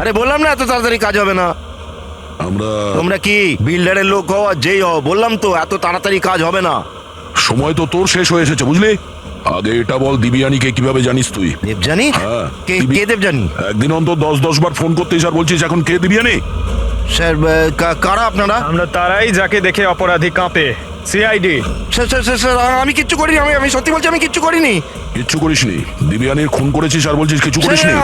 আরে বললাম না এত তাড়াতাড়ি কাজ হবে না। তোমরা কি বিল্ডারের লোক হও আর যেই হও, বললাম তো এত তাড়াতাড়ি কাজ হবে না। সময় তো তোর শেষ হয়ে এসেছে, বুঝলি? আগে এটা বল, দিবিয়ানিকে কিভাবে জানিস তুই? দেবযানী? হ্যাঁ, কে দেবযানী? একদিন অন্তত 10 বার ফোন করতেই স্যার বলছিস এখন কে দিবিয়ানি? স্যার কারা আপনারা? আমরা তারাই যাকে দেখে অপরাধী কাঁপে, সিআইডি। স্যার আমি কিচ্ছু করিনি, আমি সত্যি বলছি আমি কিচ্ছু করিনি। কিচ্ছু করিসনি? দিবিয়ানির খুন করেছিস আর বলছিস কিছু করিসনি?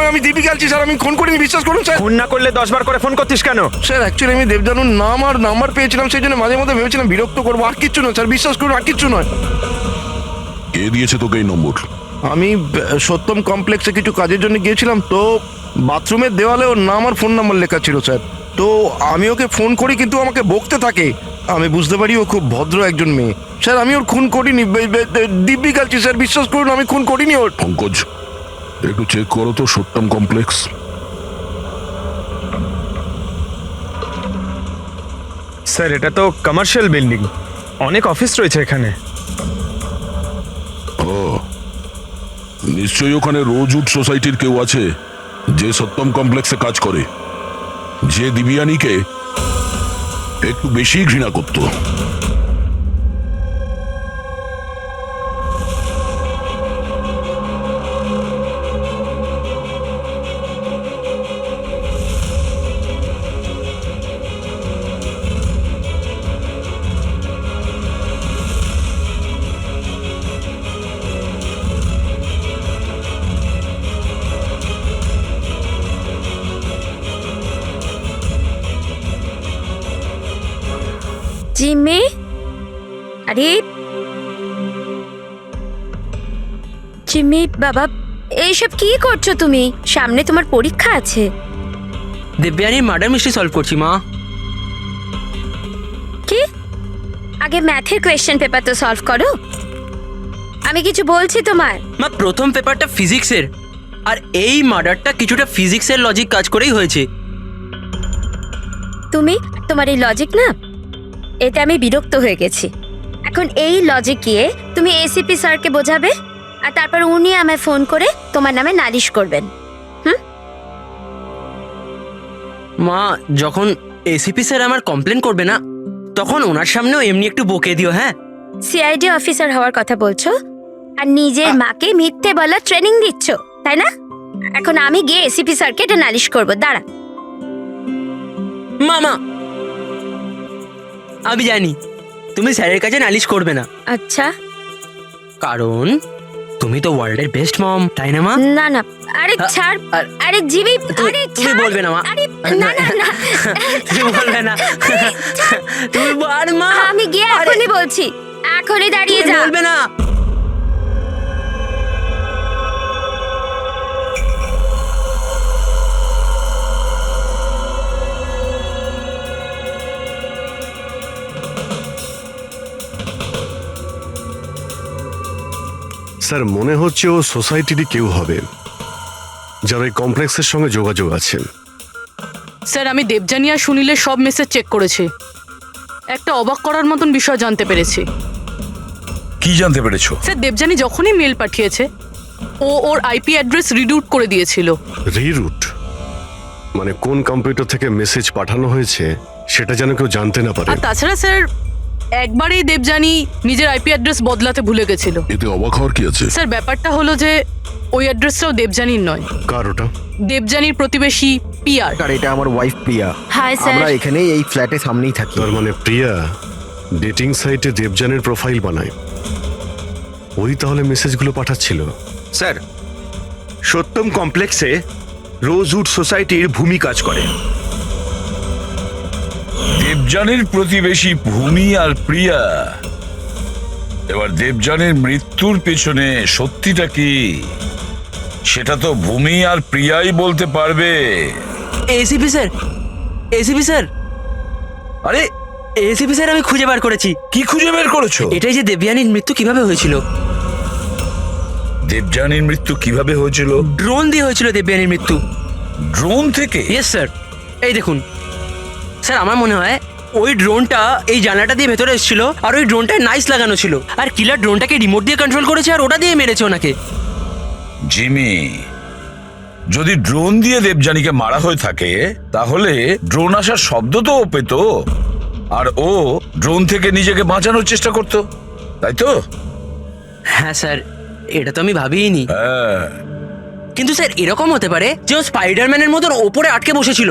আমি দীপিকা আলছি স্যার, আমি খুন করিনি, বিশ্বাস করুন স্যার। খুন না করলে 10 বার করে ফোন করতিস কেন? স্যার অ্যাকচুয়ালি আমি দেবজানুর নাম আর নাম্বার পেয়েছিলাম, সেই জন্য মাঝে মধ্যে ভেবেছিলাম বিরক্ত করবো, আর কিচ্ছু নয় স্যার, বিশ্বাস করুন, আর কিচ্ছু নয়। কে দিয়েছে তোকে এই নম্বর? আমি সত্যম কমপ্লেক্সে কিছু কাজের জন্য গিয়েছিলাম, তো বাথরুমের দেওয়ালে ওর নাম আর ফোন নাম্বার লেখা ছিল স্যার। তো আমি ওকে ফোন করি, কিন্তু আমাকে বকতে থাকে। আমি বুঝতে পারি ও খুব ভদ্র একজন মেয়ে। স্যার আমি ওর খুন করিনি, দিব্যি গালছি স্যার, বিশ্বাস করুন আমি খুন করিনি ওর। পঙ্কজ, একটু চেক করো তো সত্যম কমপ্লেক্স। স্যার এটা তো কমার্শিয়াল বিল্ডিং, অনেক অফিস রয়েছে এখানে। ও, নিশ্চয়ই ওখানে রোজউড সোসাইটির কেউ আছে যে সত্যম কমপ্লেক্সে কাজ করে, যে দিবিয়ানিকে একটু বেশি ঘৃণা করতো। জিম্মি, আরে জিম্মি বাবা, এইসব কি করছো তুমি? সামনে তোমার পরীক্ষা আছে। দেবযানীর মার্ডার মিস্ট্রি সলভ করছি মা। কি? আগে ম্যাথের কোয়েশ্চেন পেপার তো সলভ করো। আমি কিছু বলছি তোমার। মা, প্রথম পেপারটা ফিজিক্সের, আর এই মার্ডারটা কিছুটা ফিজিক্সের লজিক কাজ করেই হয়েছে। তোমার এই লজিক না, এতে আমি বিরক্ত হয়ে গেছি। এখন এই লজিক গিয়ে তুমি এসিপি স্যারকে বোঝাবে, আর তারপর উনি আমায় ফোন করে তোমার নামে নালিশ করবেন। মা, যখন এসিপি স্যার আমার কমপ্লেন করবে না, তখন ওনার সামনেও এমনি একটু বকে দিও। হ্যাঁ, সিআইডি অফিসার হওয়ার কথা বলছো আর নিজের মাকে মিথ্যে বলার ট্রেনিং দিচ্ছ, তাই না? এখন আমি গিয়ে এসিপি স্যারকে এটা নালিশ করবো, দাঁড়া। মা, আমি জানি তুমি স্যারের কাছে নালিশ করবে না, আচ্ছা, কারণ তুমি তো ওয়ার্ল্ডের বেস্ট মম, তাই না মা? না না, আরে ছাড়, আরে জিবি, আরে তুমি বলবে না মা, আরে না না না, তুমি বলবে না, তুমি আর মা, আমি গিয়ে এখনই বলছি, এখনই দাঁড়িয়ে যা। বলবে না। স্যার মনে হচ্ছে ও সোসাইটিরই কেউ হবে, যার ওই কমপ্লেক্সের সঙ্গে যোগাযোগ আছে। স্যার আমি দেবযানী আর সুনীলের সব মেসেজ চেক করেছি, একটা অবাক করার মতন বিষয় জানতে পেরেছি। কি জানতে পেরেছো? স্যার দেবযানী যখনই মেল পাঠিয়েছে ও ওর আইপি অ্যাড্রেস রিডিউট করে দিয়েছিল। রিরুট মানে কোন কম্পিউটার থেকে মেসেজ পাঠানো হয়েছে সেটা যেন কেউ জানতে না পারে। আর তাছাড়া স্যার একবারেই দেবযানী নিজের আইপি অ্যাড্রেস বদলাতে ভুলে গেছিল। এতে অবাক হওয়ার কি আছে? স্যার ব্যাপারটা হলো যে ওই অ্যাড্রেসটাও দেবযানীর নয়, কার ওটা? দেবযানীর প্রতিবেশী পিয়ার। আর এটা আমার ওয়াইফ প্রিয়া। হাই আমরা এখানে এই ফ্ল্যাটের সামনেই থাকি। তার মানে প্রিয়া ডেটিং সাইটে দেবযানীর প্রোফাইল বানায়, ওই তাহলে মেসেজগুলো পাঠাচ্ছিল। স্যার, সত্যম কমপ্লেক্সে রোজউড সোসাইটির ভূমি কাজ করে। দেবযানীর প্রতিবেশী ভূমি আর প্রিয়া। এবার দেবযানীর মৃত্যুর পেছনে সত্যিটা কি সেটা তো ভূমি আর প্রিয়াই বলতে পারবে। এসিপি স্যার, এসিপি স্যার, আরে এসিপি স্যার, আমি খুঁজে বার করেছি। কি খুঁজে বের করেছো? এটাই যে দেবযানীর মৃত্যু কিভাবে হয়েছিল। দেবযানীর মৃত্যু কিভাবে হয়েছিল? ড্রোন দিয়ে হয়েছিল দেবযানীর মৃত্যু। ড্রোন থেকে? ইয়েস স্যার, এই দেখুন স্যার, আমার মনে হয় ওই ড্রোনটা এই জানলাটা দিয়ে ভেতরে এসেছিল আর ওই ড্রোনটায় নাইস লাগানো ছিল আর কিলার ড্রোনটাকে রিমোট দিয়ে কন্ট্রোল করেছে আর ওটা দিয়ে মেরেছে ওনাকে। জিমি, যদি ড্রোন দিয়ে দেবযানীকে মারা হয়ে থাকে তাহলে ড্রোন আসার শব্দ তো ও পেত আর ও ড্রোন থেকে নিজেকে বাঁচানোর চেষ্টা করতো, তাই তো? হ্যাঁ স্যার, এটা তো আমি ভাবিইনি। হ্যাঁ, কিন্তু স্যার এরকম হতে পারে যে ও স্পাইডারম্যানের মতন ওপরে আটকে বসেছিল,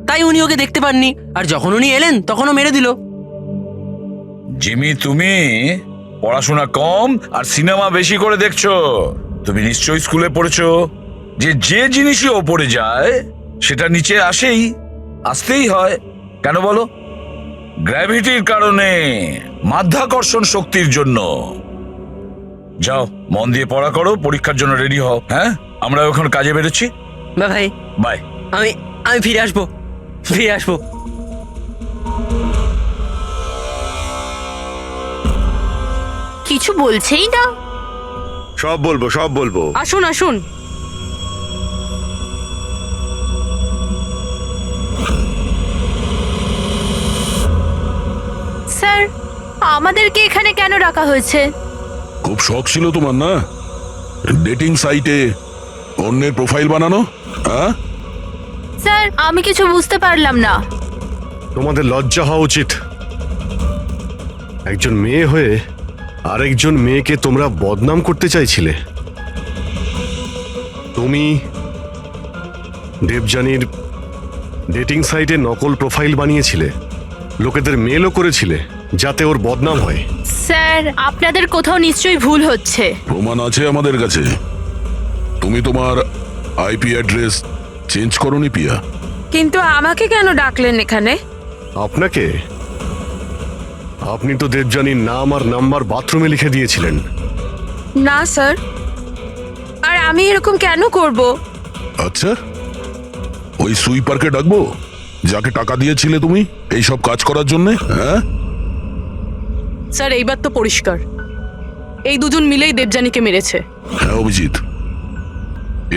তাই উনি ওকে দেখতে পাননি আর যখন উনি এলেন তখন ও মেরে দিল। জিমি, তুমি পড়াশোনা কম আর সিনেমা বেশি করে দেখছো। তুমি নিশ্চয়ই স্কুলে পড়েছো যে যে জিনিসই ওপরে যায় সেটা নিচে আসতেই হয়। কেন বলো? গ্র্যাভিটির কারণে, মাধ্যাকর্ষণ শক্তির জন্য। যাও, মন দিয়ে পড়া করো, পরীক্ষার জন্য রেডি হও। হ্যাঁ, আমরা এখন কাজে বেরোচ্ছি। বা ভাই, বাই। আমি ফিরে আসবো। কিছু বলছেই না। সব বলবো। আসুন আসুন। স্যার, আমাদেরকে এখানে কেন রাখা হয়েছে? খুব শখ ছিল তোমার না ডেটিং সাইটে অন্যের প্রোফাইল বানানো? হ্যাঁ স্যার, আমি কিছু বুঝতে পারলাম না। তোমাদের লজ্জা হওয়া উচিত। একজন মেয়ে হয়ে আরেকজন মেয়েকে তোমরা বদনাম করতে চাইছিলে। তুমি দেবযানীর ডেটিং সাইটে নকল প্রোফাইল বানিয়েছিলে, লোকেদের মেলও করেছিলে যাতে ওর বদনাম হয়। স্যার, আপনাদের কোথাও নিশ্চয়ই ভুল হচ্ছে। প্রমাণ আছে আমাদের কাছে। তুমি তোমার আইপি অ্যাড্রেস চেঞ্জ করোনি পিয়া। কিন্তু আমাকে কেন ডাকলেন এখানে? আপনাকে? আপনি তো দেবযানীর নাম আর নাম্বার বাথরুমে লিখে দিয়েছিলেন। না স্যার, আর আমি এরকম কেন করব? আচ্ছা, ওই সুইপারকে ডাকবো যাকে টাকা দিয়েছিলে তুমি এই সব কাজ করার জন্য? হ্যাঁ স্যার এইবার তো পরিষ্কার, এই দুজন মিলেই দেবযানীকে মেরেছে। হ্যাঁ অভিজিৎ,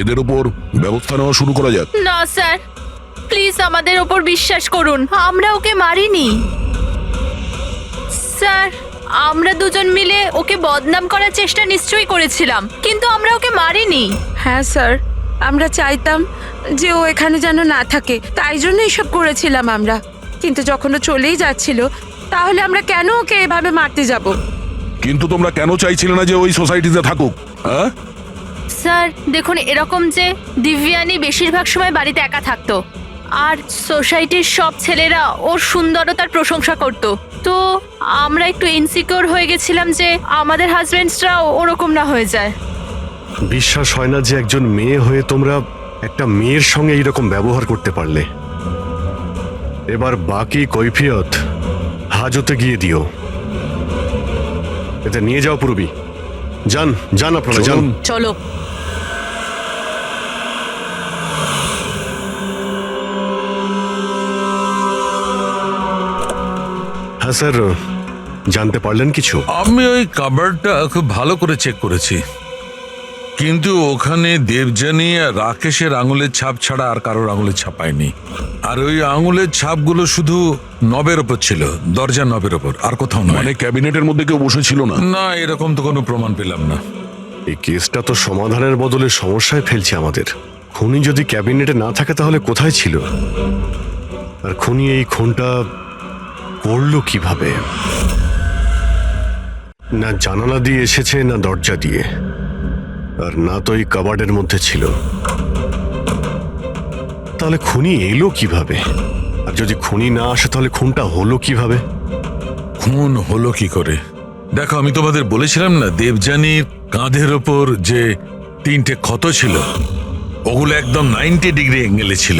এদের ওপর ব্যবস্থা নেওয়া শুরু করা যাক। না স্যার, প্লিজ আমাদের ওপর বিশ্বাস করুন, আমরা ওকে মারিনি। স্যার, আমরা দুজন মিলে ওকে বদনাম করার চেষ্টা নিশ্চয়ই করেছিলাম, কিন্তু আমরা ওকে মারিনি। হ্যাঁ স্যার, আমরা চাইতাম যে ও এখানে যেন না থাকে, তাই জন্য এসব করেছিলাম আমরা। কিন্তু যখন ও চলেই যাচ্ছিল, তাহলে আমরা কেন ওকে এভাবে মারতে যাব? কিন্তু তোমরা কেন চাইছিলে না যে ওই সোসাইটিতে থাকুক? হ্যাঁ স্যার দেখুন, এরকম যে দিব্যানী বেশিরভাগ সময় বাড়িতে একা থাকতো আর সোসাইটির সব ছেলেরা ওর সুন্দরতার প্রশংসা করত, তো আমরা একটু ইনসিকিউর হয়ে গেছিলাম যে আমাদের হাজবেন্ডসরাও ওরকম না হয়ে যায়। বিশ্বাস হয় না যে একজন মেয়ে হয়ে তোমরা একটা মেয়ের সঙ্গে এইরকম ব্যবহার করতে পারলে। এবার বাকি কৈফিয়ত হাজতে গিয়ে দিও। এটা নিয়ে যাও পূর্বী। যান আপনারা যান। চলো। হ্যাঁ স্যার, জানতে পারলেন কিছু? আমি ওই কাবারটা খুব ভালো করে চেক করেছি। কিন্তু ওখানে দেবযানী আর রাকেশের আঙুলের ছাপ ছাড়া আর কারোর আঙুলের ছাপ পায়নি। আর ওই আঙুলের ছাপগুলো শুধু নবের ওপর ছিল, দরজার নবের ওপর, আর কোথাও নয়। মানে ক্যাবিনেটের মধ্যে কেউ বসেছিল না? না, এরকম তো কোনো প্রমাণ পেলাম না। এই কেসটা তো সমাধানের বদলে সমস্যায় ফেলছে আমাদের। খুনি যদি ক্যাবিনেটে না থাকে তাহলে কোথায় ছিল? আর খুনি এই খুনটা করলো কিভাবে? না জানালা দিয়ে এসেছে, না দরজা দিয়ে, আর না তো এই কাবার্ডের মধ্যে ছিল। তাহলে খুনি এলো কিভাবে? আর যদি খুনি না আসে তাহলে খুনটা হলো কিভাবে? খুন হলো কি করে? দেখো, আমি তোমাদের বলেছিলাম না, দেবযানীর কাঁধের ওপর যে 3টে ক্ষত ছিল, ওগুলো একদম 90 ডিগ্রি অ্যাঙ্গেলে ছিল।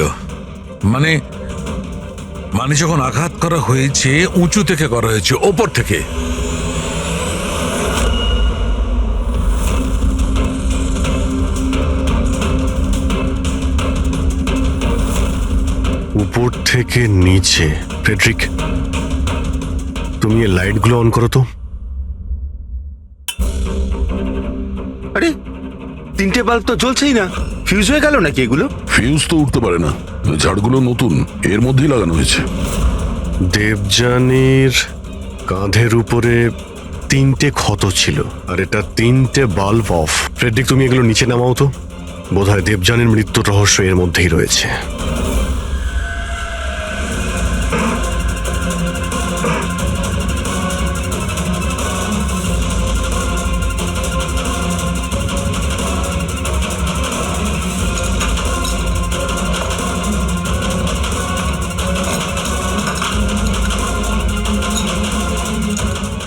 মানে যখন আঘাত করা হয়েছে, উঁচু থেকে করা হয়েছে, ওপর থেকে। উপর থেকে নিচে। ফ্রেডরিক, তুমি এই লাইটগুলো অন করো তো। আরে 3টে বাল্ব তো জ্বলছেই না, ফিউজ হয়ে গেল নাকি এগুলো? ফিউজ তো উঠতে পারে না, ঝাড়গুলো নতুন, এর মধ্যেই লাগানো হয়েছে। দেবযানীর কাঁধের উপরে 3টে ক্ষত ছিল, আর এটা 3টে বাল্ব অফ। ফ্রেডরিক, তুমি এগুলো নিচে নামাও তো। বোধহয় দেবযানীর মৃত্যুর রহস্য এর মধ্যেই রয়েছে।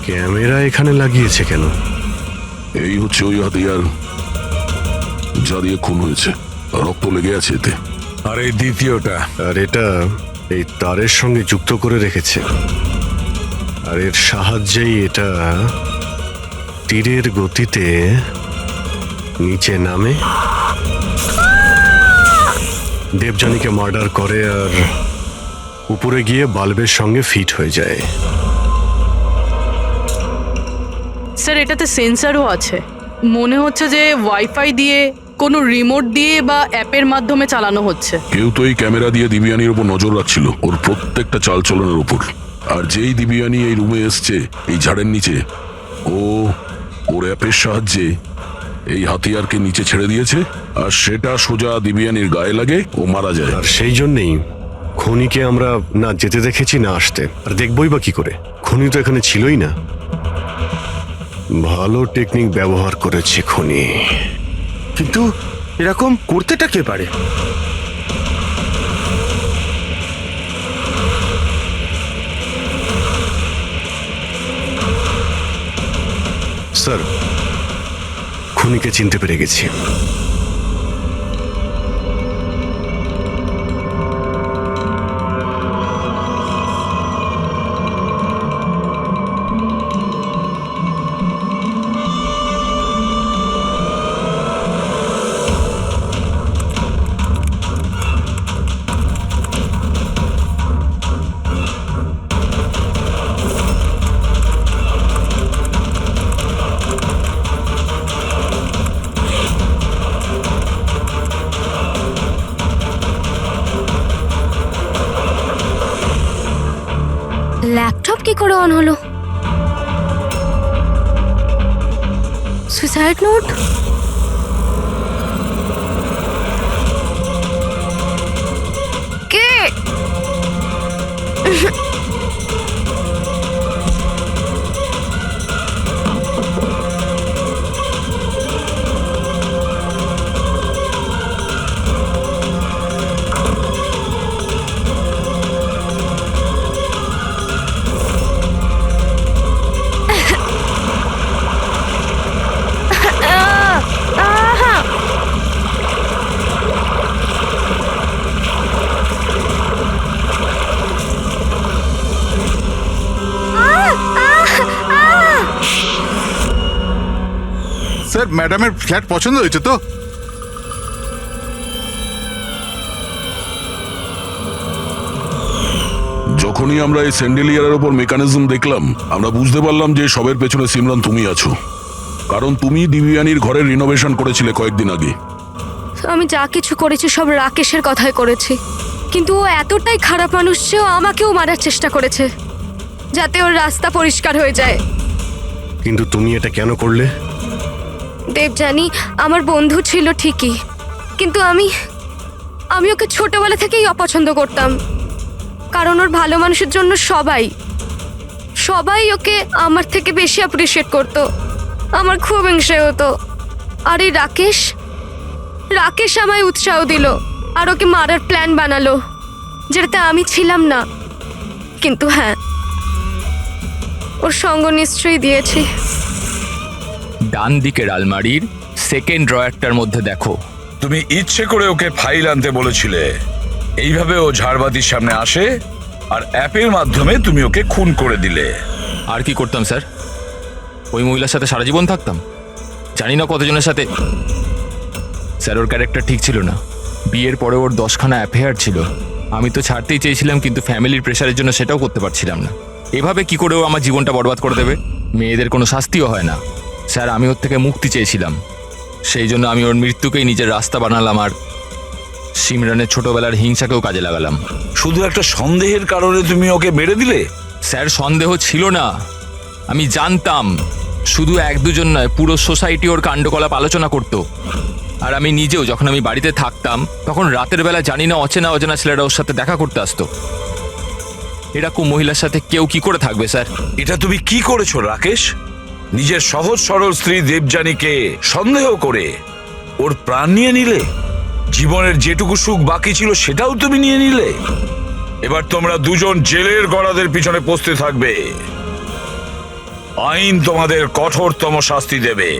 ক্যামেরা এখানে লাগিয়েছে কেন? এই হচ্ছে ওই হাতিয়ার যা দিয়ে খুন হয়েছে, রক্ত লেগে আছে এতে। আর এই দ্বিতীয়টা, আর এটা এই তারের সঙ্গে যুক্ত করে রেখেছে, আর এর সাহায্যেই এটা তীরের গতিতে নিচে নামে, দেবযানীকে মার্ডার করে, আর উপরে গিয়ে বাল্বের সঙ্গে ফিট হয়ে যায়। স্যার, এটাতে সেন্সারও আছে। মনে হচ্ছে যে ওয়াইফাই দিয়ে, কোনো রিমোট দিয়ে বা অ্যাপের মাধ্যমে চালানো হচ্ছে। কেউ তো এই ক্যামেরা দিয়ে দিবিয়ানির উপর নজর রাখছিল, ওর প্রত্যেকটা চালচলনের উপর। আর যেই দিবিয়ানি এই রুমে এসছে এই ঝাড়ের নিচে, ওর অ্যাপের সাহায্যে এই হাতিয়ারকে নিচে ছেড়ে দিয়েছে, আর সেটা সোজা দিবিয়ানির গায়ে লাগে, ও মারা যায়। আর সেই জন্যেই খুনিকে আমরা না যেতে দেখেছি না আসতে। আর দেখবই বা কি করে? খুনি তো এখানে ছিলই না। ভালো টেকনিক ব্যবহার করেছে খুনি। কিন্তু এরকম করতেটা কে পারে? স্যার, খুনিকে চিনতে পেরে গেছি। ল্যাপটপ কি করে অন হলো? Suicide note? কে? স্যার, ম্যাডামের ফ্ল্যাট পছন্দ হয়েছে তো? যখনই আমরা এই স্যান্ডেলিয়ারের ওপর মেকানিজম দেখলাম, আমরা বুঝতে পারলাম যে সবের পেছনে সিমরান তুমি আছো। কারণ তুমি দিব্যানীর ঘরের রিনোভেশন করেছিলে কয়েকদিন আগে। আমি যা কিছু করেছি সব রাকেশের কথাই করেছি, কিন্তু ও এতটাই খারাপ মানুষ যে ও আমাকেও মারার চেষ্টা করেছে, যাতে ওর রাস্তা পরিষ্কার হয়ে যায়। কিন্তু তুমি এটা কেন করলে? দেবযানী আমার বন্ধু ছিল ঠিকই, কিন্তু আমি ওকে ছোটবেলা থেকেই অপছন্দ করতাম, কারণ ওর ভালো মানুষের জন্য সবাই ওকে আমার থেকে বেশি অ্যাপ্রিসিয়েট করতো। আমার খুব হিংসে হতো। আর এই রাকেশ আমায় উৎসাহ দিল আর ওকে মারার প্ল্যান বানালো, যেটাতে আমি ছিলাম না। কিন্তু হ্যাঁ, ওর সঙ্গ নিশ্চয়ই দিয়েছি। ডান দিকের আলমারির সেকেন্ড ড্রয়ারটার মধ্যে দেখো। তুমি ইচ্ছে করে ওকে ফাইল আনতে বলেছিলে, এইভাবে ও ঝাড়বাতির সামনে আসে আর অ্যাপের মাধ্যমে তুমি ওকে খুন করে দিলে। আর কি করতাম স্যার? ওই মহিলার সাথে সারা জীবন থাকতাম? জানি না কতজনের সাথে। স্যার ওর ক্যারেক্টার ঠিক ছিল না। বিয়ের পরে ওর 10খানা অ্যাফেয়ার ছিল। আমি তো ছাড়তেই চেয়েছিলাম, কিন্তু ফ্যামিলির প্রেশারের জন্য সেটাও করতে পারছিলাম না। এভাবে কি করে ও আমার জীবনটা বরবাদ করে দেবে? মেয়েদের কোনো শাস্তিও হয় না। স্যার আমি ওর থেকে মুক্তি চেয়েছিলাম, সেই জন্য আমি ওর মৃত্যুকেই নিজের রাস্তা বানালাম আর সিমরানের ছোটবেলার হিংসাকেও কাজে লাগালাম। শুধু একটা সন্দেহের কারণে তুমি ওকে মেরে দিলে? স্যার সন্দেহ ছিল না, আমি জানতাম। শুধু 1-2 নয়, পুরো সোসাইটি ওর কাণ্ডকলাপ আলোচনা করতো। আর আমি নিজেও যখন আমি বাড়িতে থাকতাম, তখন রাতের বেলা জানি না অচেনা ছেলেরা ওর সাথে দেখা করতে আসতো। এরকম মহিলার সাথে কেউ কি করে থাকবে স্যার? এটা তুমি কি করেছো রাকেশ? নিজের সহজ সরল স্ত্রী দেবযানীকে সন্দেহ করে ওর প্রাণ নিয়ে নিলে। জীবনের যেটুকু সুখ বাকি ছিল সেটাও তুমি নিয়ে নিলে। এবার তোমরা দুজন জেলের গড়াদের পিছনে পৌঁছতে থাকবে। আইন তোমাদের কঠোরতম শাস্তি দেবে।